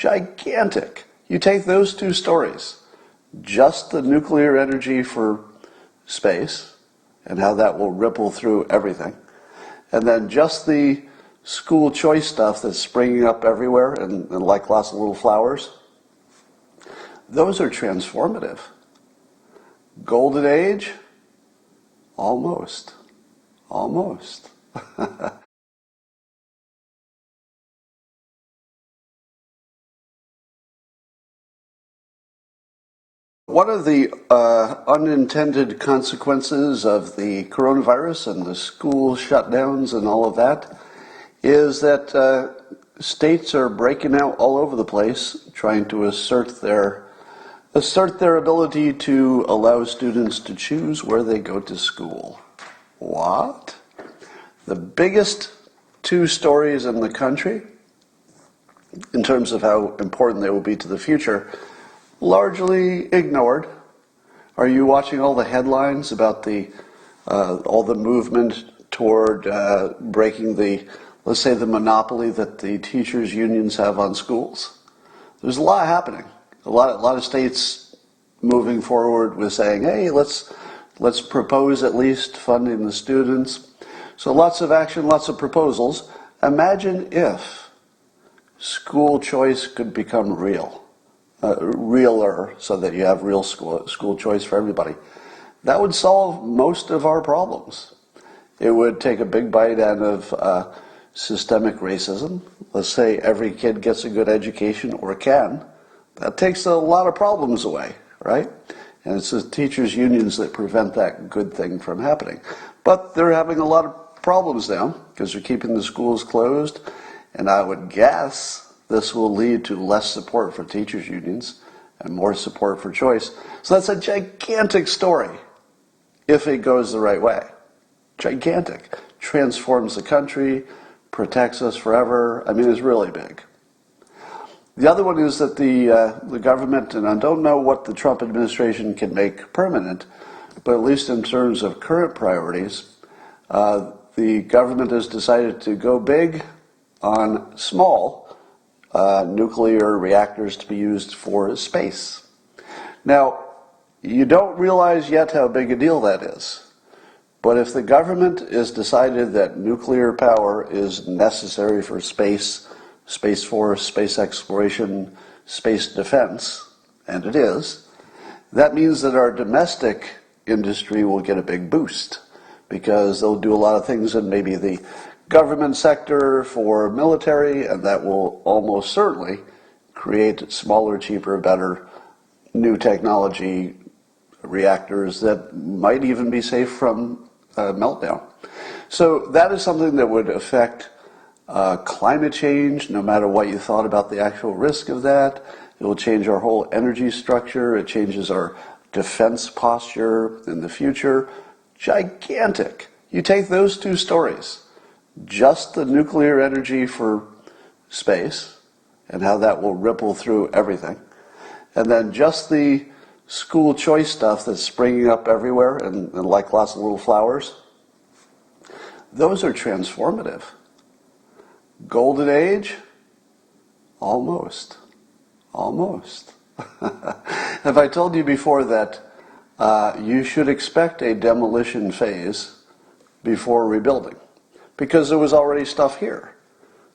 gigantic. You take those two stories, just the nuclear energy for space and how that will ripple through everything, and then just the school choice stuff that's springing up everywhere and like lots of little flowers. Those are transformative. Golden age? Almost. Almost. One of the unintended consequences of the coronavirus and the school shutdowns and all of that is that states are breaking out all over the place, trying to assert their ability to allow students to choose where they go to school. What? The biggest two stories in the country, in terms of how important they will be to the future, largely ignored. Are you watching all the headlines about all the movement toward breaking let's say, the monopoly that the teachers' unions have on schools? There's a lot happening. A lot of states moving forward with saying, hey, let's propose at least funding the students. So lots of action, lots of proposals. Imagine if school choice could become realer, so that you have real school choice for everybody. That would solve most of our problems. It would take a big bite out of systemic racism. Let's say every kid gets a good education, or can. That takes a lot of problems away, right? And it's the teachers' unions that prevent that good thing from happening. But they're having a lot of problems now because they're keeping the schools closed. And I would guess this will lead to less support for teachers' unions and more support for choice. So that's a gigantic story if it goes the right way. Gigantic. Transforms the country, protects us forever. I mean, it's really big. The other one is that the government, and I don't know what the Trump administration can make permanent, but at least in terms of current priorities, the government has decided to go big on small nuclear reactors to be used for space. Now, you don't realize yet how big a deal that is. But if the government has decided that nuclear power is necessary for space force, space exploration, space defense, and it is, that means that our domestic industry will get a big boost because they'll do a lot of things in maybe the government sector for military, and that will almost certainly create smaller, cheaper, better, new technology reactors that might even be safe from meltdown. So that is something that would affect climate change, no matter what you thought about the actual risk of that. It will change our whole energy structure. It changes our defense posture in the future. Gigantic. You take those two stories, just the nuclear energy for space and how that will ripple through everything, and then just the school choice stuff that's springing up everywhere and like lots of little flowers. Those are transformative. Golden age? Almost. Almost. Have I told you before that you should expect a demolition phase before rebuilding? Because there was already stuff here.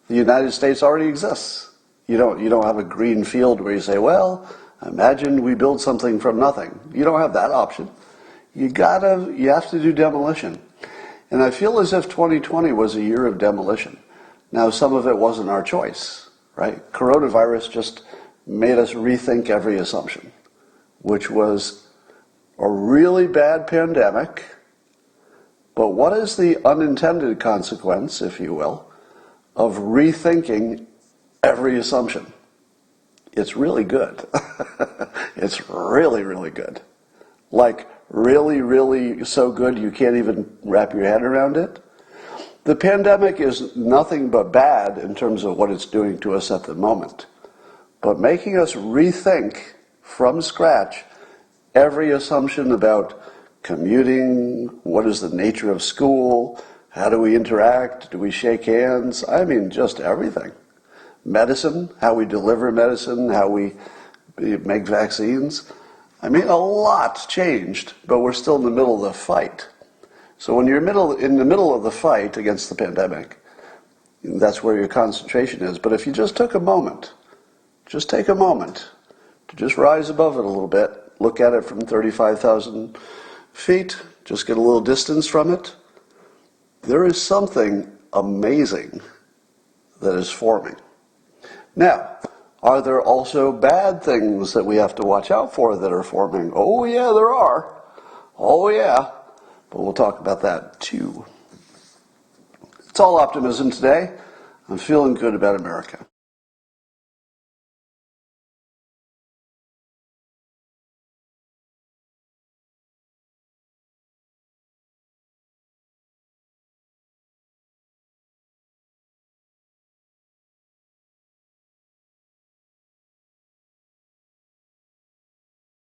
The United States already exists. You don't have a green field where you say, well, imagine we build something from nothing. You don't have that option. You have to do demolition. And I feel as if 2020 was a year of demolition. Now, some of it wasn't our choice, right? Coronavirus just made us rethink every assumption, which was a really bad pandemic. But what is the unintended consequence, if you will, of rethinking every assumption? It's really good. It's really, really good. Like, really, really so good you can't even wrap your head around it. The pandemic is nothing but bad in terms of what it's doing to us at the moment. But making us rethink from scratch every assumption about commuting, what is the nature of school, how do we interact, do we shake hands, I mean, just everything. medicine, how we deliver medicine, how we make vaccines. I mean, a lot's changed, but we're still in the middle of the fight. So when you're in the middle of the fight against the pandemic, that's where your concentration is. But if you just took a moment, just take a moment to just rise above it a little bit, look at it from 35,000 feet, just get a little distance from it, there is something amazing that is forming. Now, are there also bad things that we have to watch out for that are forming? Oh yeah, there are. Oh yeah. But we'll talk about that too. It's all optimism today. I'm feeling good about America.